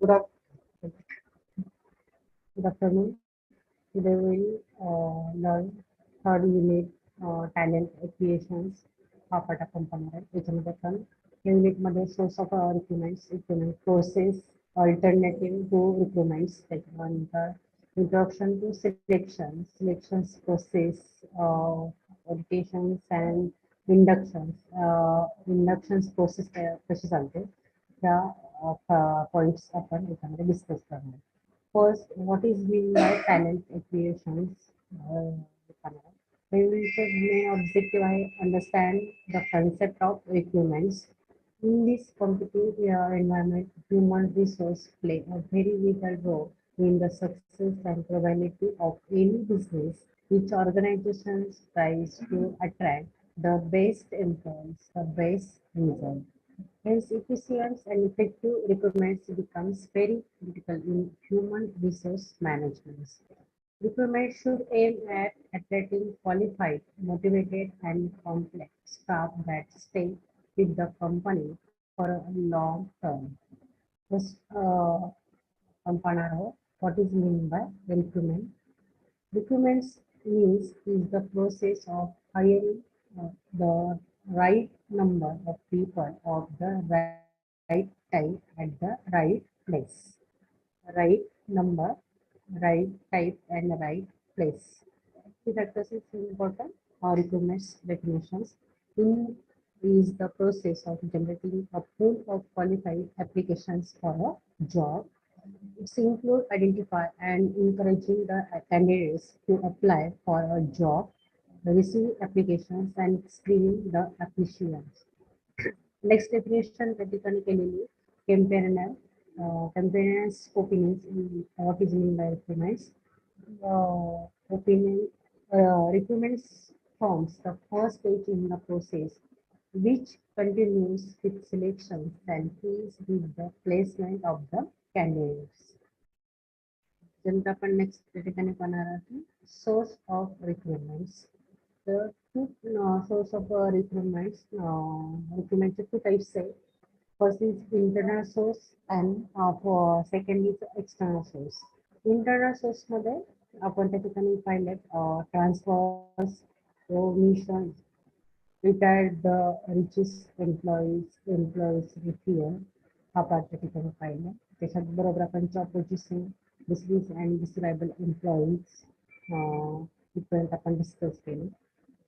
Good, good afternoon. Today we'll learn third unit talent creations हा पाठ आपण पाहणार आहे. त्याच्यामध्ये आपण या युनिटमध्ये source of recruitment process alternative to recruitments त्याच्यानंतर introduction to selection process auditions and inductions process कशी चालते त्या पॉईंट्स आपण याच्यामध्ये डिस्कस करणार. First, what is mean by talent acquisitions? The main objective I understand the concept of recruitments. In this competitive environment, human resource play a very vital role in the success and probability of any business, which organizations tries to attract the best employees, the best result. Hence, efficient and effective recruitment becomes very critical in human resource management. Recruitment should aim at attracting qualified, motivated, and complex staff that stay with the company for a long term. First, what is meant by recruitment? Recruitment means is the process of hiring the right number of people of the right time at the right place. Right number, right type, and right place. The factors is important or recruitment definitions. In is the process of generating a pool of qualified applications for a job. It's include identify and encouraging the candidates to apply for a job, receive applications and screening the applications. Next definition critically केलेली campaigner campaigners opinions what is mean by recruitments. Opinion recruitments forms the first stage in the process which continues with selection and ends with the placement of the candidates. जनता आपण next त्या ठिकाणी पाहणार आहोत source of recruitments. तर खूप source of रिक्रुटमेंटचे two types आहे. First is internal source and second is external source. Internal सोर्समध्ये आपण त्या ठिकाणी पाहिले transfers, mission, retired the richest employees refer हा पार्ट त्या ठिकाणी पाहिला. त्याच्यात बरोबर आपण job position dismiss and describable employees इथपर्यंत आपण डिस्कस केले.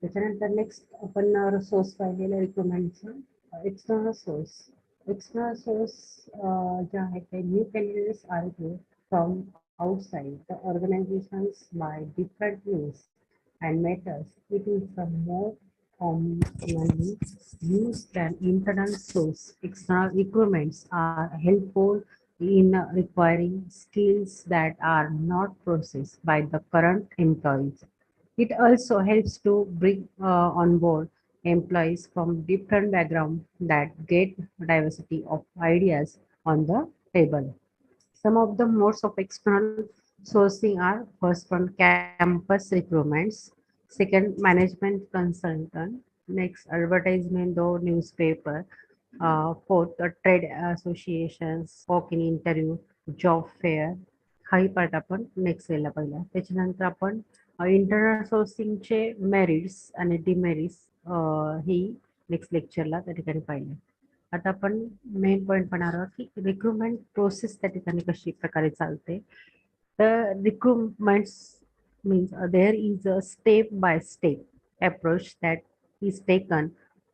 त्याच्यानंतर नेक्स्ट आपण सोर्स पाहिलेलं रिक्रुटमेंटचं एक्सटर्नल सोर्स. एक्सटर्नल सोर्स जे आहेत ते new candidates are from outside the organizations by different means and methods. It is a more commonly used than internal source. External requirements are helpful in requiring skills that are not possessed by the current employees. It also helps to bring on board employees from different backgrounds that get diversity of ideas on the table. Some of the modes of external sourcing are first one campus recruitments, second management consultant, next advertisement or newspaper, fourth trade associations, walk-in interview, job fair. हाही part आपण next वेळेला पाहिला. त्याच्यानंतर आपण internal सोर्सिंगचे merits आणि demerits ही next लेक्चरला त्या ठिकाणी पाहिले. आता आपण मेन पॉईंट पाहणार आहोत की रिक्रुटमेंट प्रोसेस त्या ठिकाणी कशी प्रकारे चालते. तर recruitments means there is a step by step approach that is taken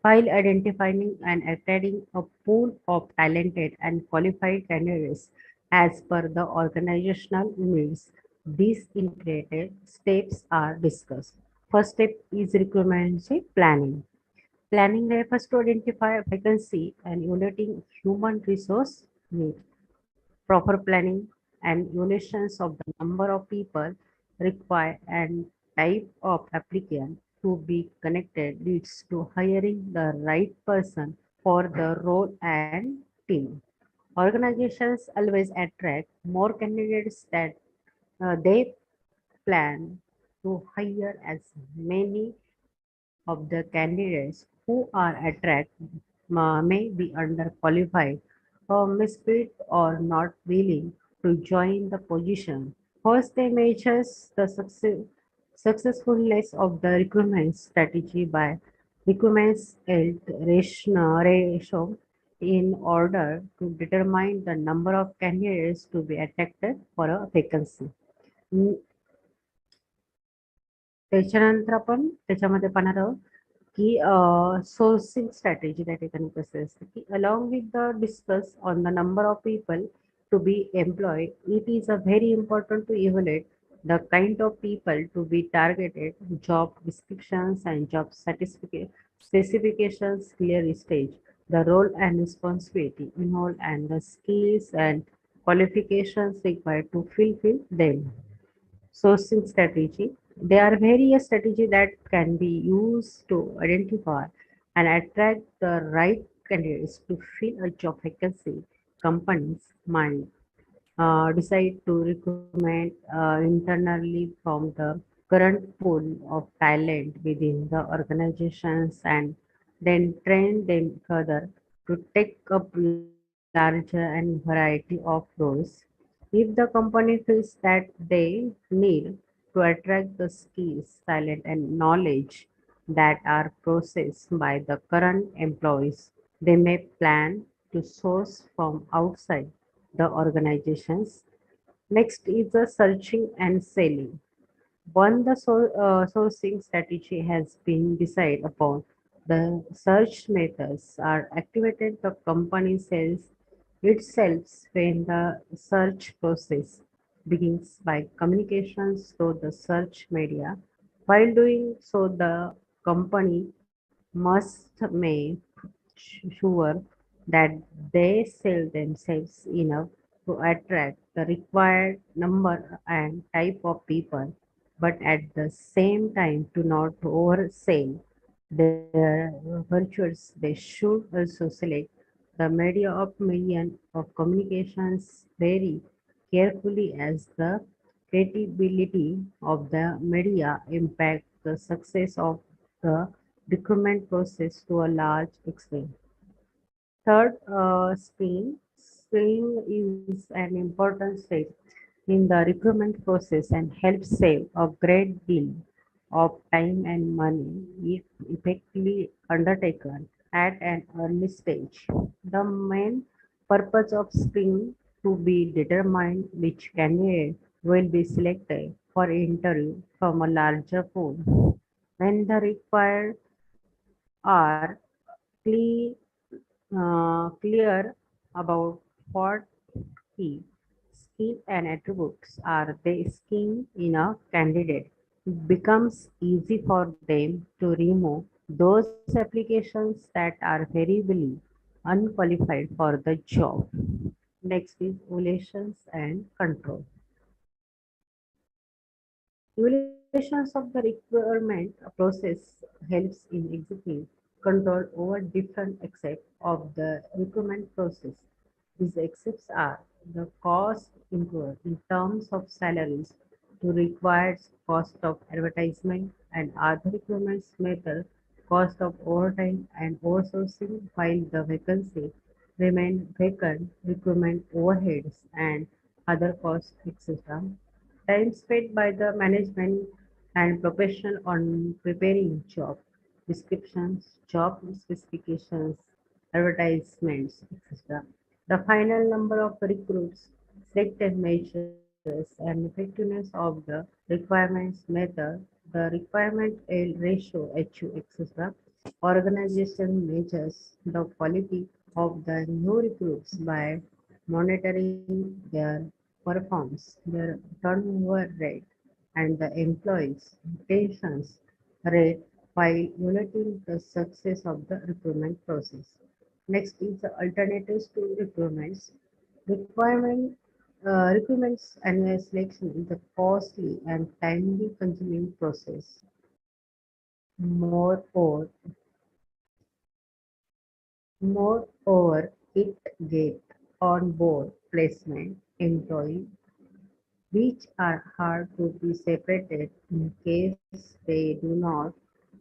while identifying and attracting a pool of talented and qualified candidates as per the organizational needs. These integrated steps are discussed. First step is recruitment planning. Planning refers to identify a vacancy and evaluating human resource needs. Proper planning and evaluations of the number of people required and type of applicant to be connected leads to hiring the right person for the role and team. Organizations always attract more candidates that they plan to hire as many of the candidates who are attract may be underqualified misfit or not willing to join the position. First, they measures the successfulness of the recruitment strategy by recruitment ratio in order to determine the number of candidates to be attracted for a vacancy. Mm, त्याच्यानंतर आपण त्याच्यामध्ये पाहणार आहोत की sourcing strategy त्या ठिकाणी कसं असतं की along with the discuss on the number of people to be employed it is a very important to evaluate the kind of people to be targeted, job descriptions and job specifications clearly state the role and responsibility involved and the skills and qualifications required to fulfill them. Sourcing strategy. There are various strategies that can be used to identify and attract the right candidates to fill a job vacancy. Companies might decide to recruit internally from the current pool of talent within the organizations and then train them further to take up larger and variety of roles. If the company feels that they need to attract the skills, talent, and knowledge that are possessed by the current employees, they may plan to source from outside the organizations. Next is the searching and selling. Once the sourcing strategy has been decided upon, the search methods are activated. The company sells itself when the search process begins by communications through the search media. While doing so, the company must make sure that they sell themselves enough to attract the required number and type of people, but at the same time to not oversell their virtues. They should also select the media of medium of communications very carefully as the credibility of the media impact the success of the recruitment process to a large extent. Third, screening is an important step in the recruitment process and helps save a great deal of time and money if effectively undertaken at an early stage. The main purpose of screening to be determined which candidate will be selected for interview from a larger pool. When the required are clear about what key skill and attributes are they seeking in a candidate, it becomes easy for them to remove those applications that are very unqualified for the job. Next is evaluations and control. Evaluations of the requirement process helps in executing control over different aspects of the recruitment process. These aspects are the cost incurred in terms of salaries to required cost of advertisement and other requirements method, cost of overtime and oversourcing while the vacancy remain vacant, recruitment overheads and other costs, etc. Time spent by the management and professional on preparing job descriptions, job specifications, advertisements, etc. The final number of recruits, selected measures, and effectiveness of the requirements method, the requirement ratio, HU, etc. Organization measures the quality of the new recruits by monitoring their performance, their turnover rate, and the employees' retentions rate while evaluating the success of the recruitment process. Next is the alternatives to recruitments. Requirement Recruitments annual selection is a costly and time-consuming process. Moreover, it get on board placement employee which are hard to be separated in case they do not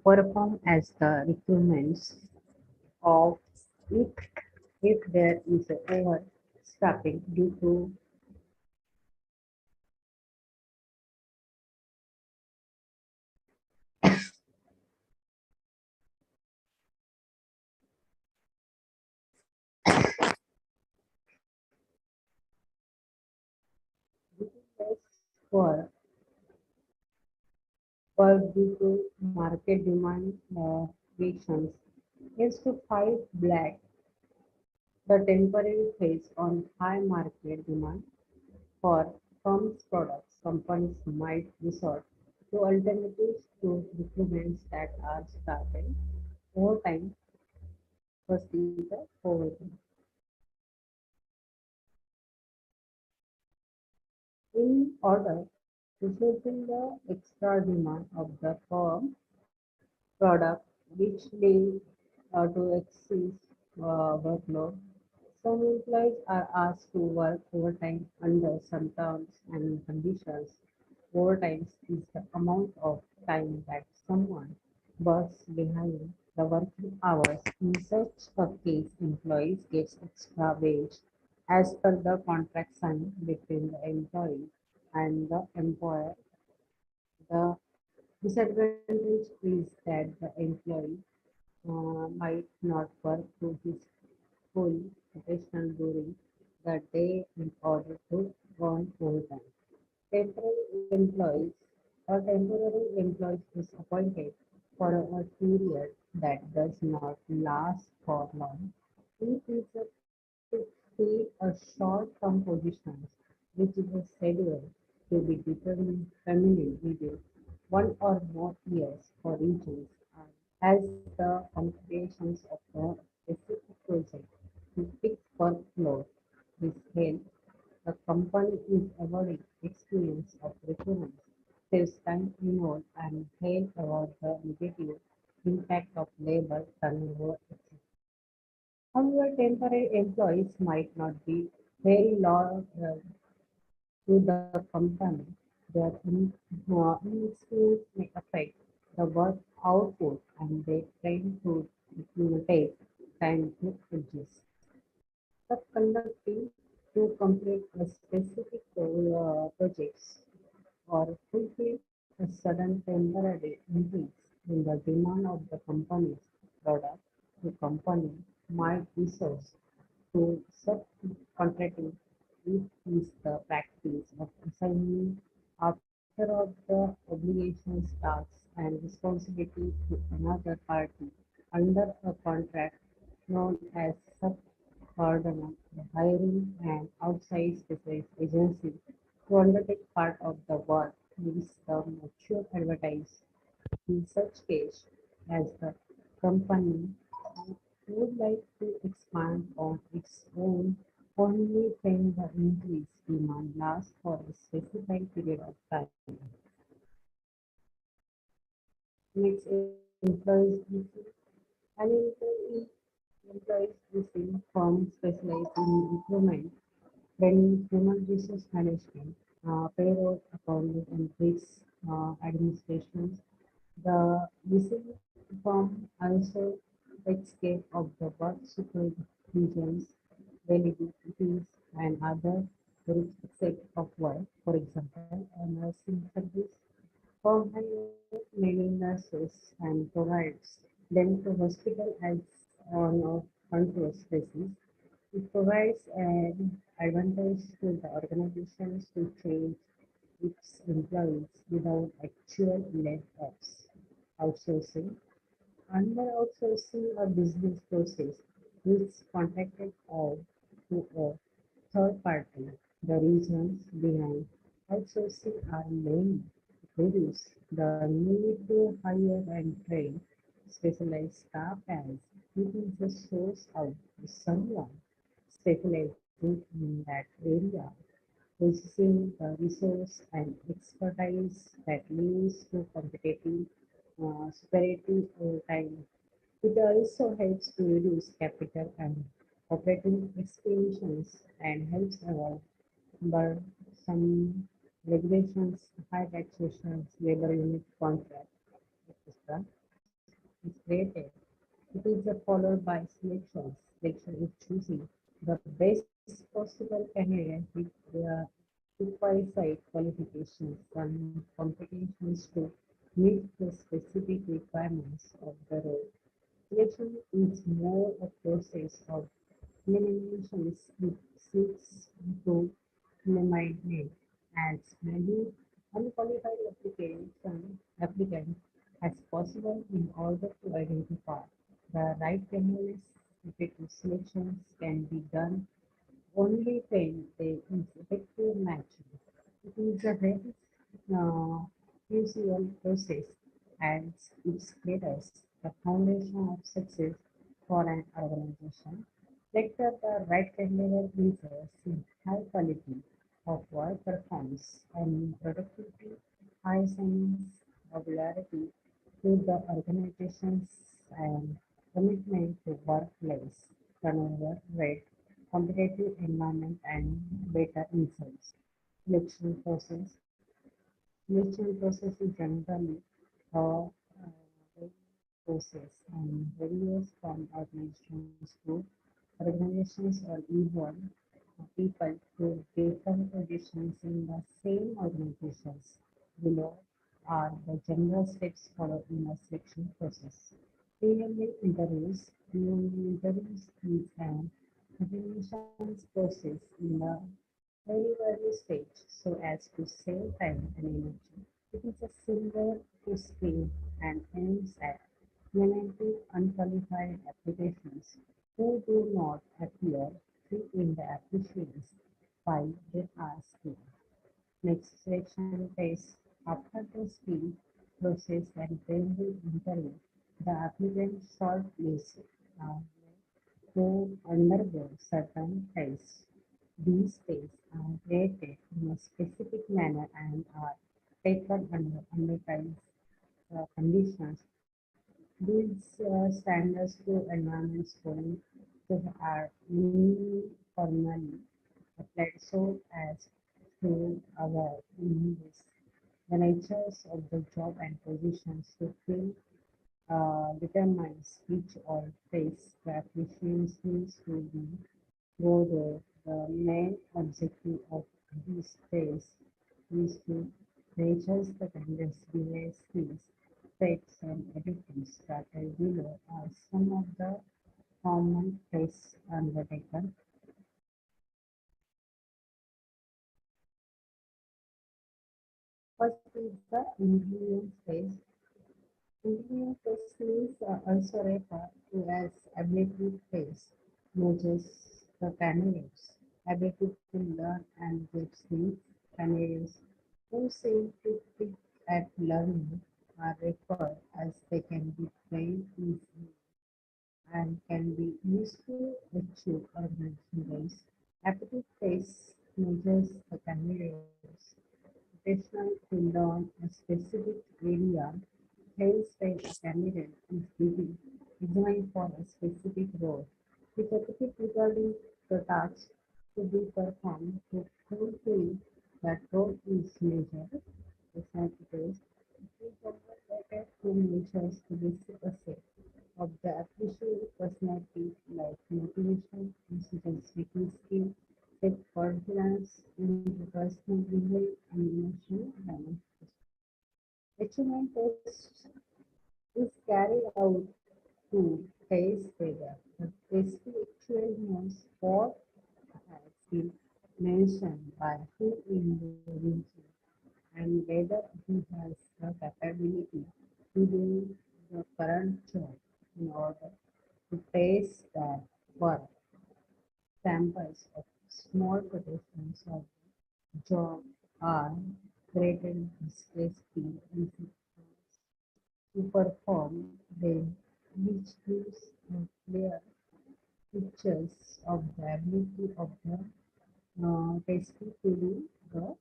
perform as the requirements of it. If there is overstaffing due to less work due to market demand variations is to fight black the temporary phase on high market demand for firms' products. Companies might resort to alternatives to recruitments that are started over time. First is the overtime. In order to fulfill the extra demand of the firm product, which leads to excess workload, some employees are asked to work overtime under some terms and conditions. Overtime is the amount of time that someone works behind the working hours. In such a case, employees get extra wage as per the contract signed between the employee and the employer. The disadvantage is that the employee might not work to his full potential during the day in order to earn overtime. Temporary employees or temporary employees is appointed for a period that does not last for long. It is to fill a short-term position, which is a schedule to be determined permanent within 1 or more years for regions as the complications of the specific project to fix workload is held. The company is avoiding experience of recruitment, saves time involved, and help avoid the negative impact of labor turnover, etc. However, temporary employees might not be very loyal to the company. Their inexperience may affect the work output and they tend to take time to adjust. The conducting to complete a specific projects or fulfill a sudden temporary increase in the demand of the company's product, the company might resort to subcontracting. It is the practice of assigning after of the obligations, tasks, and responsibilities to another party under a contract known as subordinate, hiring an outside specialized agency to undertake part of the work is the mutual advertise. In such case, as the company would like to expand on its own only when the increased demand lasts for a specified period of time. Next, employees receive an employees receive firms specialized in recruitment, training, human resource management, payroll, accounting, and risk administrations. The receiving firm also takes care of the work supervisions, delegations, and other groups except of work. For example, a nursing service firm hires many nurses and provides them to hospital as on a continuous basis. It provides an advantage to the organizations to change its employees without actual layoffs. Outsourcing. Under outsourcing a business process is contracted out to a third party. The reasons behind outsourcing are many. It reduce the need to hire and train specialized staff as it is a source out to someone specializing in that area, possessing the resource and expertise that leads to competitive superiority over time. It also helps to reduce capital and operating expenses and helps avoid some regulations, high taxations, labor unit contract, etc. is created. It is followed by selections. Selection is choosing the best possible candidate with requisite qualifications and competencies to meet the specific requirements of the role. Selection is more a process of elimination. It seeks to eliminate as many unqualified applicants as possible in order to identify the right candidates. Effective selections can be done only when there is effective matching. It is a very crucial process and it creates the foundation of success for an organization. Lecture the right candidate results in high quality of work performance and productivity, high sense of loyalty to the organizations and commitment to workplace turnover rate, competitive environment and better insights. Selection process. Selection process is generally a process and varies from organizations to organizations or even people to different positions in the same organizations. Below are the general steps followed in a selection process. Preliminary interviews. Preliminary interviews is an evaluation process in the very early stage so as to save time and energy. It is a similar to screen and aims at eliminating unqualified applications who do not appear fit in the applications file they are screened. Next selection phase. After the screen process and preliminary interview, the applicant shortlist uh, to undergo certain tests. These tests are rated in a specific manner and are taken under undefined conditions. These standards to environment scoring are uniformly applied so as to avoid injuries. The natures of the job and positions to fill determines which all phase the applications needs to be go there. The main objective of this phase is to measure the candidate's behavior skills, traits, and abilities that are below are some of the common tests undertaken. First is the ingredients phase. Ingredient test means also referred to as ability phase, measures the candidates' ability to learn and get skills. Candidates who seem to pick at learning are referred as they can be trained easily and can be used to achieve organization goals. Aptitude test measures the candidates' potential to learn a specific area. Hence, when a candidate is being examined for a specific role, the specific regarding the task to be performed to fulfill that role is measured. Examples is related to measures to basic aspect of the appreciable personality like motivation, decision-making skill, self-confidence, interpersonal behavior, and emotional balance. Achievement test is carried out to test whether the testee actually knows what has been mentioned by who individual and whether he has the capability to do the current job in order to test that work. Samples of small quotations of job are created discretely to perform them, which gives a clear pictures of the ability of the testee to do the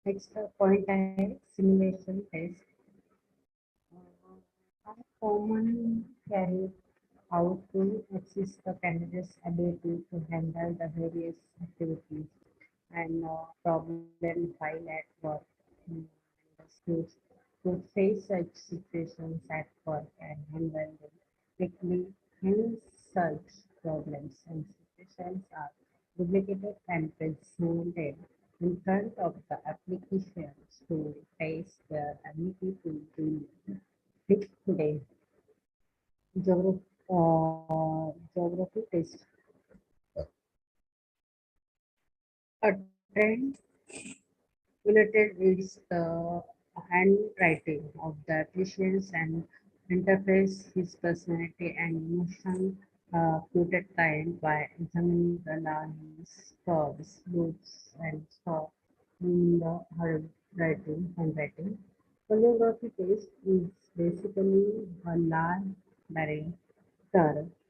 next point ahead simulation test. are commonly carried out to assist the candidate's ability to handle the various activities and problem file at work. Mm, and the skills to face such situations at work and handle them quickly. Hence, such problems and situations are duplicated and presented in front of the applications to face their ability to deal with today. Geography test. A trend related is the handwriting of the applications and interface his personality and emotion quoted time by examining the lines, curves, roots, and stop in the handwriting. Polygraphy test is basically a large barrier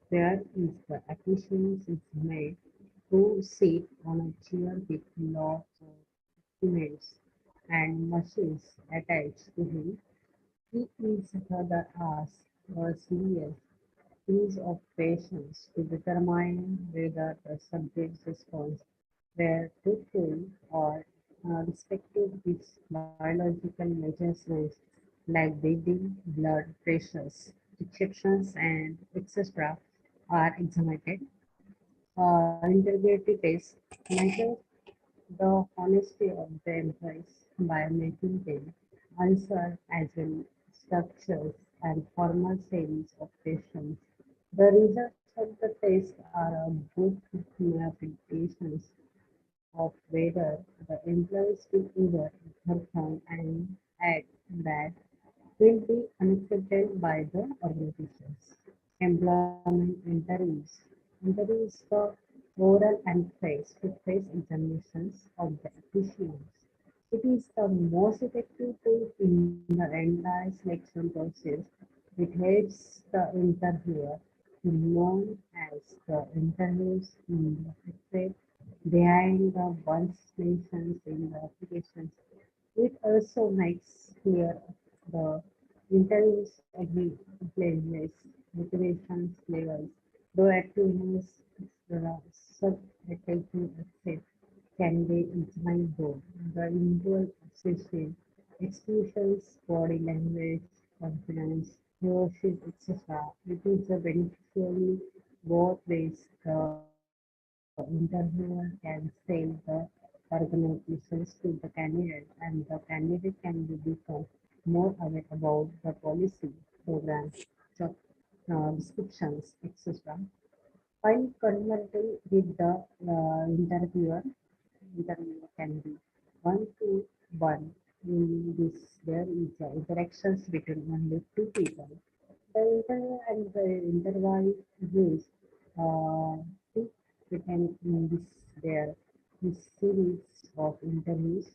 where is the application is made to sit on a chair with lots of instruments and machines attached to him. He is further asked a series of questions to determine whether the subject's response were truthful or respected his biological measurements like breathing, blood pressures, exceptions, and etc. are examined. Integrity test measures the honesty of the employees by making them answer as well structures and formal series of questions. The results of the test are a good indications of whether the employees will either perform and act that will be unaccepted by the organizations. Employment interviews. Interviews for oral and face-to-face examinations of the applicants. It is the most effective tool in the entire selection process. It helps the interviewer to know as the interviews in the secret behind the one's mentions in the applications. It also makes clear the interviews places, motivations levels, proactiveness, the sub-attachment accept can be examined both the individual obsession, expressions, body language, confidence, leadership, etc. It is a beneficially both ways. The interviewer can sell the organizations to the candidate, and the candidate can be become more aware about the policy, program, job descriptions, etc. While converting with the interviewer can be one to one. In this, there is interactions between only two people. The interviewer and the interviewee use uh, speak written in this series of interviews.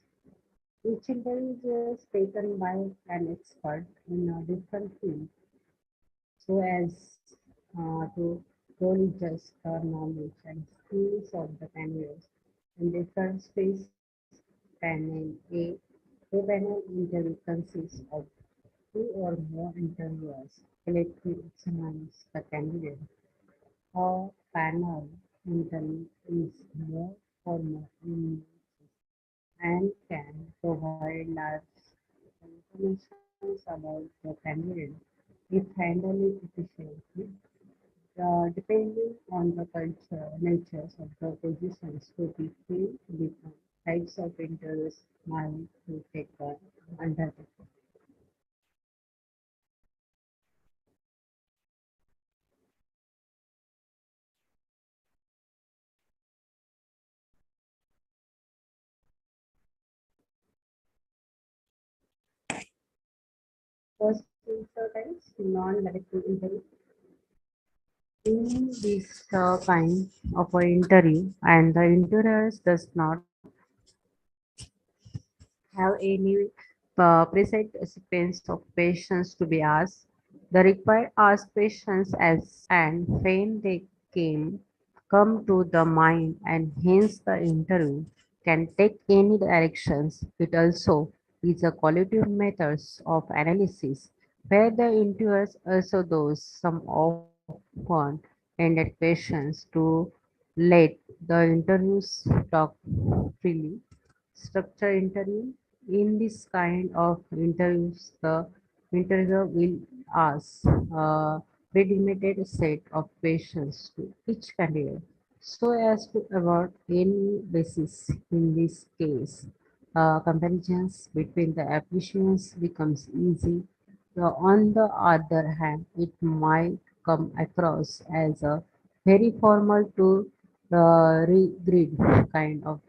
Each interview is taken by an expert in a different field so as to truly judge the knowledge and skills of the candidates. In different space, panel A panel interview consists of two or more interviewers collectively examines the candidate. A panel interview is more formal in and can provide large information about the candidate if handled efficiently. Depending on the culture, natures of the positions to be filled, different types of interviews might be taken undertaken. First is the types, non-directive interview. In this kind of an interview, and the interviewer does not have any preset sequence of questions to be asked. The required ask questions as and when they come to the mind and hence the interview can take any directions. It also is a qualitative methods of analysis where the interviewers also those some often ended questions to let the interviews talk freely. Structure interview. In this kind of interviews, the interviewer will ask a pre-limited set of questions to each candidate so as to avoid any basis. In this case, comparisons between the applications becomes easy. On the other hand, it might come across as a very formal to grid kind of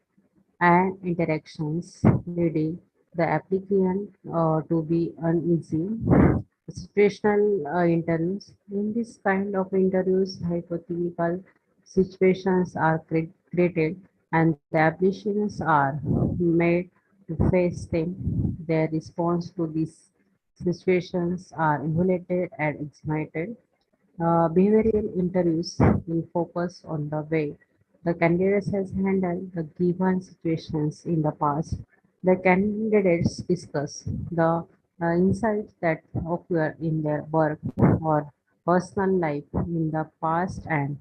and interactions, leading the applicant to be uneasy. Situational interviews. In this kind of interviews, hypothetical situations are created and the applications are made to face them. Their response to these situations are evaluated and examined. Behavioral interviews will focus on the way the candidate has handled the given situations in the past. The candidates discuss the insights that occur in their work or personal life in the past and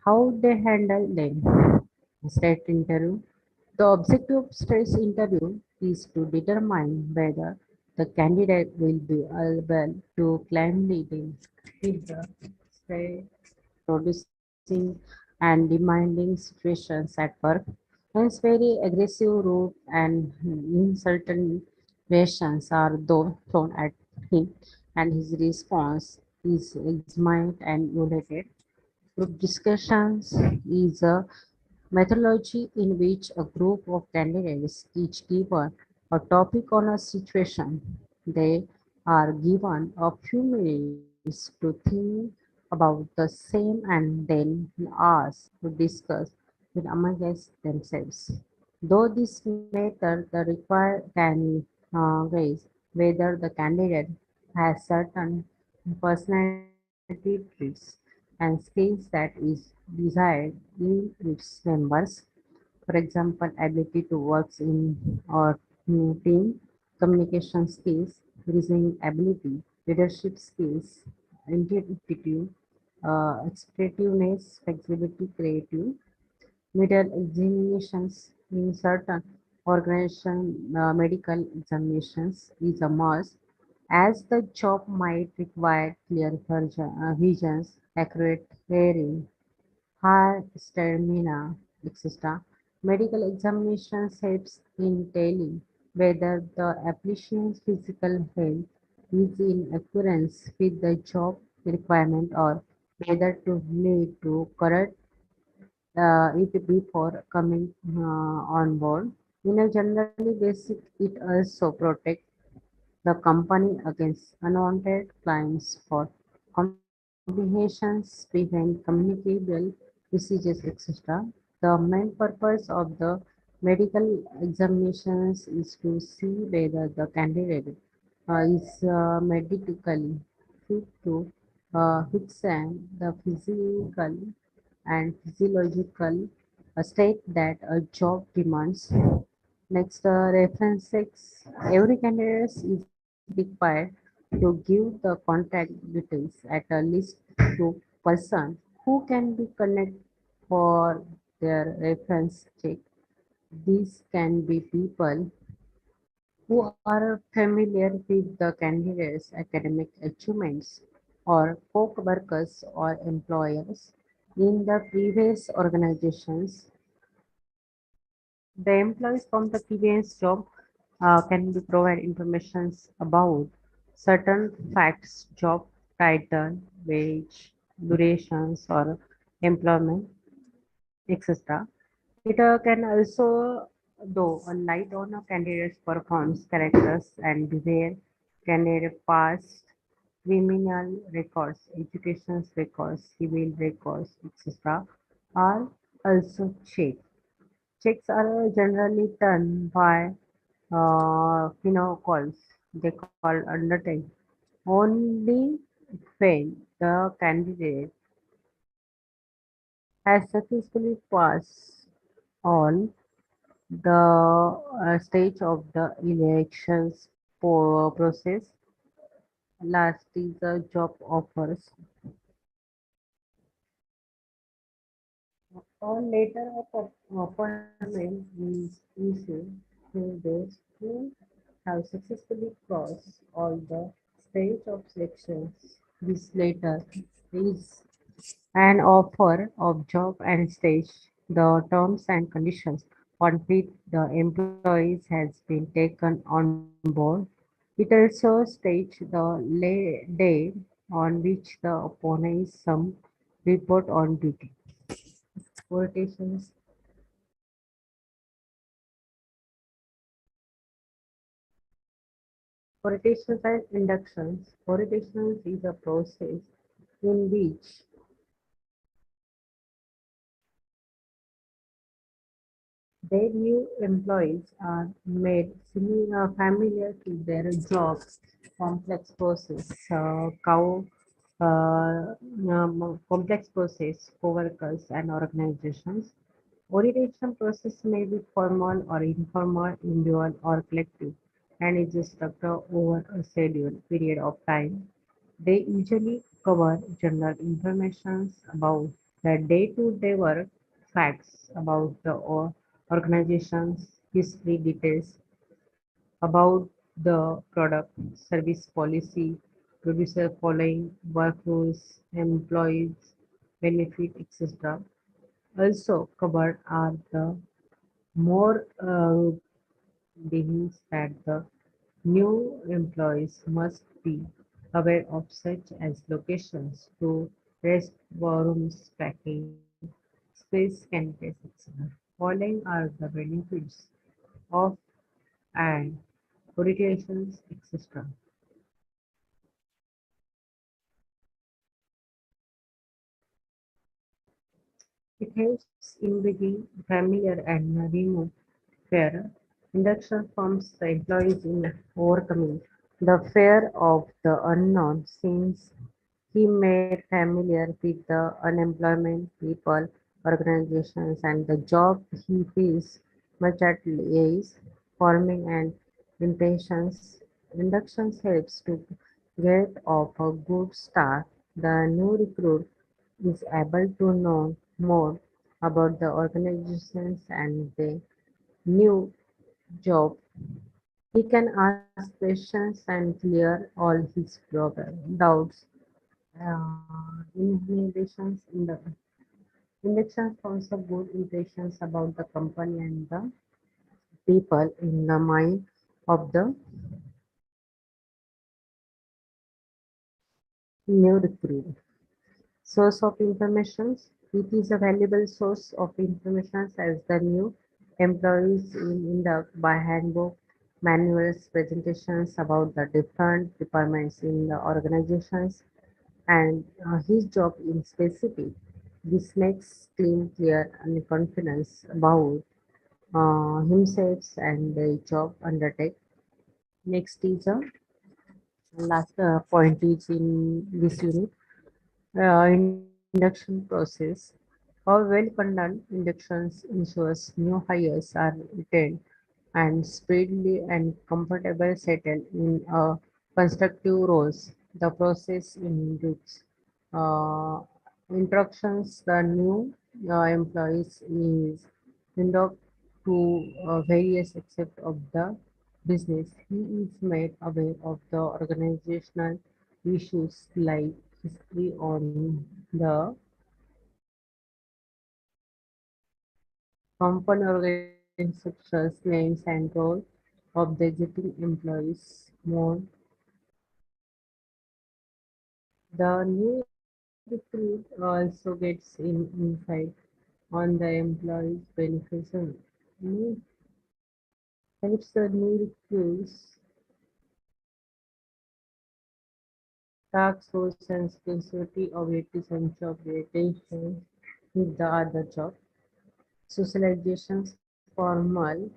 how they handle them. State interview. The objective of stress interview is to determine whether the candidate will be able to calmly deal with the stress producing and demanding situations at work. Hence, very aggressive, rude, and insulting questions are thrown at him, and his response is examined and evaluated. Group discussions is a methodology in which a group of candidates each given a topic on a situation. They are given a few minutes to think about the same and then asked to discuss it amongst themselves. Though this method the require can gauge whether the candidate has certain personality traits and skills that is desired in its members. For example, ability to work in or team, communication skills, reasoning ability, leadership skills, intuitive, expressiveness, flexibility, creative. Middle examinations in certain organization medical examinations is a must as the job might require clear visions, accurate hearing, high stamina, etc. Medical examinations helps in telling whether the applicant's physical health is in accordance with the job requirement or whether to need to correct it before coming on board. In a generally basic, it also protects the company against unwanted clients for complications, prevent communicable diseases, etc. The main purpose of the medical examinations is to see whether the candidate is medically fit to withstand the physical and physiological state that a job demands. Next, references. Every candidate is required to give the contact details at a least two person who can be connected for their reference check. These can be people who are familiar with the candidate's academic achievements or co-workers or employers in the previous organizations. The employees from the previous job can be provide information about certain facts, job title, wage, durations, or employment, etc. It can also though a light on a candidate's performance, characters, and behavior, candidate past, criminal records, education records, civil records, etc. are also checked. Checks are generally done by calls. They call undertake only when the candidate has successfully passed all the stage of the elections process. Last is the job offers. Or later of appointment is issued to those who have successfully crossed all the stage of selections. This letter is an offer of job and stage, the terms and conditions on which the employees has been taken on board. It also states the day on which the opponent is some report on duty. Quotations. Quotations and inductions. Quotations is a process in which their new employees are made familiar to their job complex process, complex process, co-workers and organizations. Orientation process may be formal or informal, individual or collective, and is structured over a scheduled period of time. They usually cover general information about the day-to-day work, facts about the organization's history, details about the product, service policy, producer following, work rules, employees, benefit, etc. Also covered are the more things that the new employees must be aware of, such as locations to rest rooms, packing, space, candidates, etc. Following are the benefits of and orientations, etc. It helps in being familiar and remove fear. Induction forms the employees in overcoming the fear of the unknown since he made familiar with the unemployment, people, organizations, and the job he feels much at ease, forming an impressions. Inductions helps to get off a good start. The new recruit is able to know more about the organizations and the new job. He can ask questions and clear all his doubts. Inhibitions in the elections also good impressions about the company and the people in the mind of the new recruit. Source of information. It is a valuable source of information as the new employees in induct by handbook, manuals, presentations about the different departments in the organizations and his job in specific. This makes him clear and confidence about himself and the job undertake. Next is a last point is in this unit. Induction process. A well-conducted inductions ensures new hires are retained and speedily and comfortable settle in constructive roles. The process includes uh, instructions the new employees is inducted to various aspects of the business. He is made aware of the organizational issues like history on the company organization structures, names and role of the existing employees. More, the new recruit also gets in insight on the employees' benefits and new- helps the new recruits task force and responsibility of duties and job rotation with the other job. Socializations, formal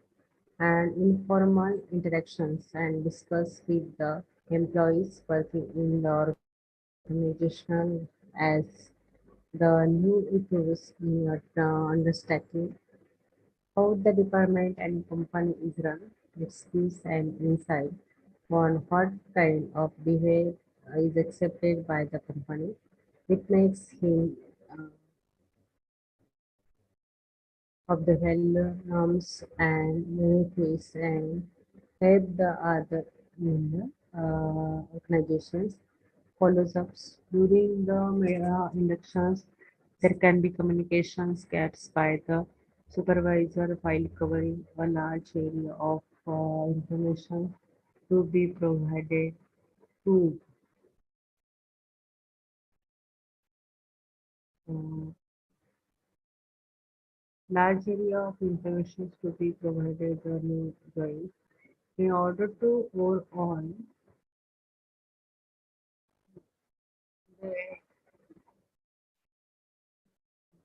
and informal interactions and discuss with the employees working in the organization as the new recruits in understanding how the department and company is run. It gives an insight on what kind of behavior is accepted by the company. It makes him of the value norms and benefits and help the other in the organizations follows up during the inductions. There can be communications gaps by the supervisor while covering a large area of information to be provided to uh, large area of information to be provided the new join. In order to overall, the-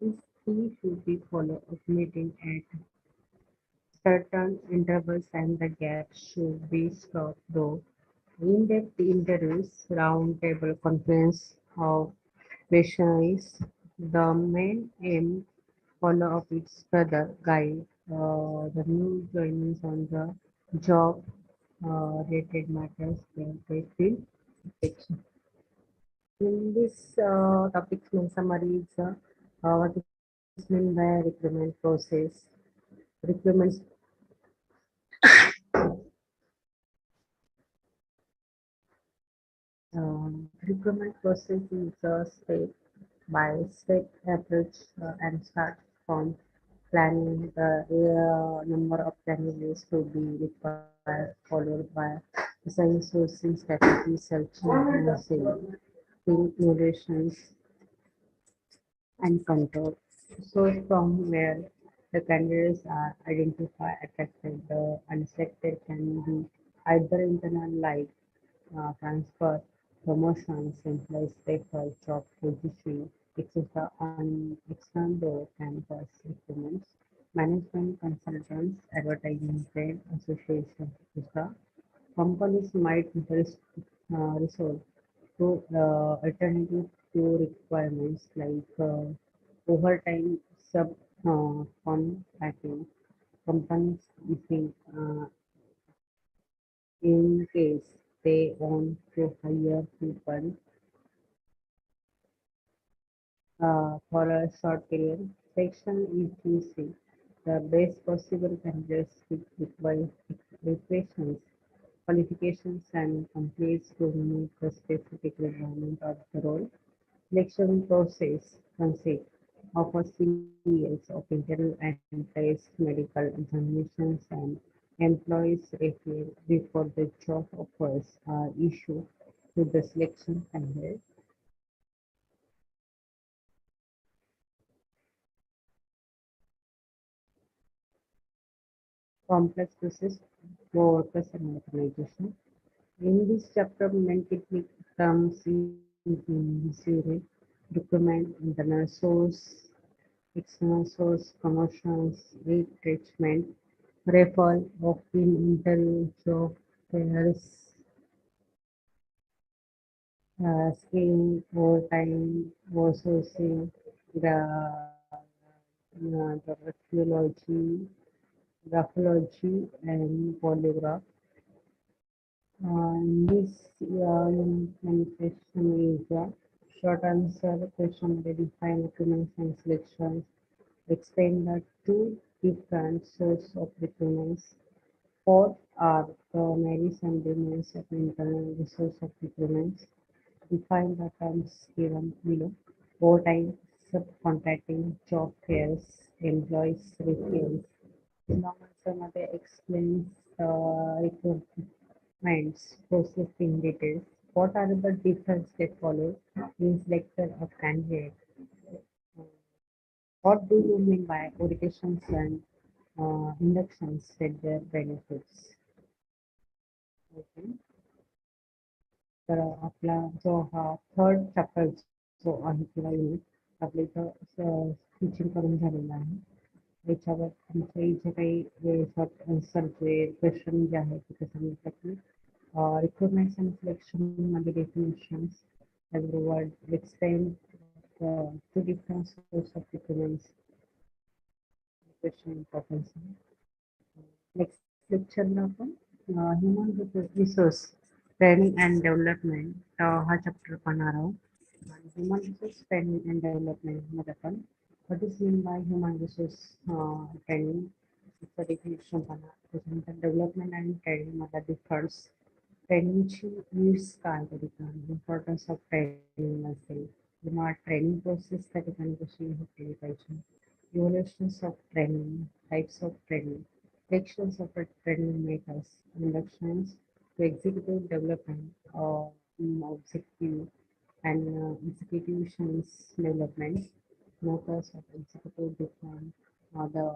this key should be followed of meeting at certain intervals and the gaps should be stopped though. In-depth interviews, roundtable conference of questionnaires, the main aim follow up its further guide the new joinees on the job related matters where they feel affection. In this topic, main summary is what is meant by recruitment process. Recruitment recruitment process is a step-by-step approach and starts from planning the number of candidates to be required, followed by design sourcing strategy, searching, innovations, and control. So from where the candidates are identified, attracted, the unselected can be either internal like transfer, promotions, employees refer, job position, etc. on external door campus recruitments, management consultants, advertising trade association, etc. Companies might resort to alternative to requirements like overtime contracting. Companies, in case they want to hire people for a short period. Section ETC, the best possible candidates with requirements, qualifications, and completes to meet the specific requirement of the role. Selection process consists of a series of interview and test, medical examinations, and employees review before the job offers are issued to the selection candidate. Complex process for workers and organization. In this chapter, main technique comes in theory, document, internal source, external source, promotions, retrenchment, referral of in interview, job fairs, skill, overtime, outsourcing, the graphology, and polygraph. This manifestation is a short answer question identifying documents and selections. Explain the two different sources of documents. What are the merits and demerits of internal resource of documents? Define the terms given below. Overtime, subcontracting, job fairs, employees' referrals. Long answer मध्ये explains requirements, process in details. What are the different steps followed in selection of candidate? What do you mean by orientations and inductions with their benefits? Okay. तर आपला जो हा third chapter जो आहे किंवा unit आपल्या इथं टीचिंग करून झालेला आहे याच्यावर तुमचे जे काही शॉर्ट आन्सरचे क्वेश्चन जे आहेत ते सांगितलं की रिक्रुटमेंट अँड सिलेक्शनमध्ये डेफिनेशन्स त्याचबरोबर explain two different source of recruitments question importance next लेक्चरला आपण human resource training and development हा चॅप्टर पाहणार आहोत. आणि ह्युमन रिसोर्स ट्रेनिंग अँड डेव्हलपमेंटमध्ये आपण what is mean by human resource training चं डेफिनेशन पाहणार. त्याच्यानंतर डेव्हलपमेंट आणि ट्रेनिंगमधला डिफरन्स, ट्रेनिंगची नीड्स काय त्या ठिकाणी, इम्पॉर्टन्स ऑफ ट्रेनिंग असेल किंवा ट्रेनिंग प्रोसेस त्या ठिकाणी कशी हे केली पाहिजे, evaluations of training, types of training, sections of a training makers, inductions to executive development, executive and executions development, makers of executive different, the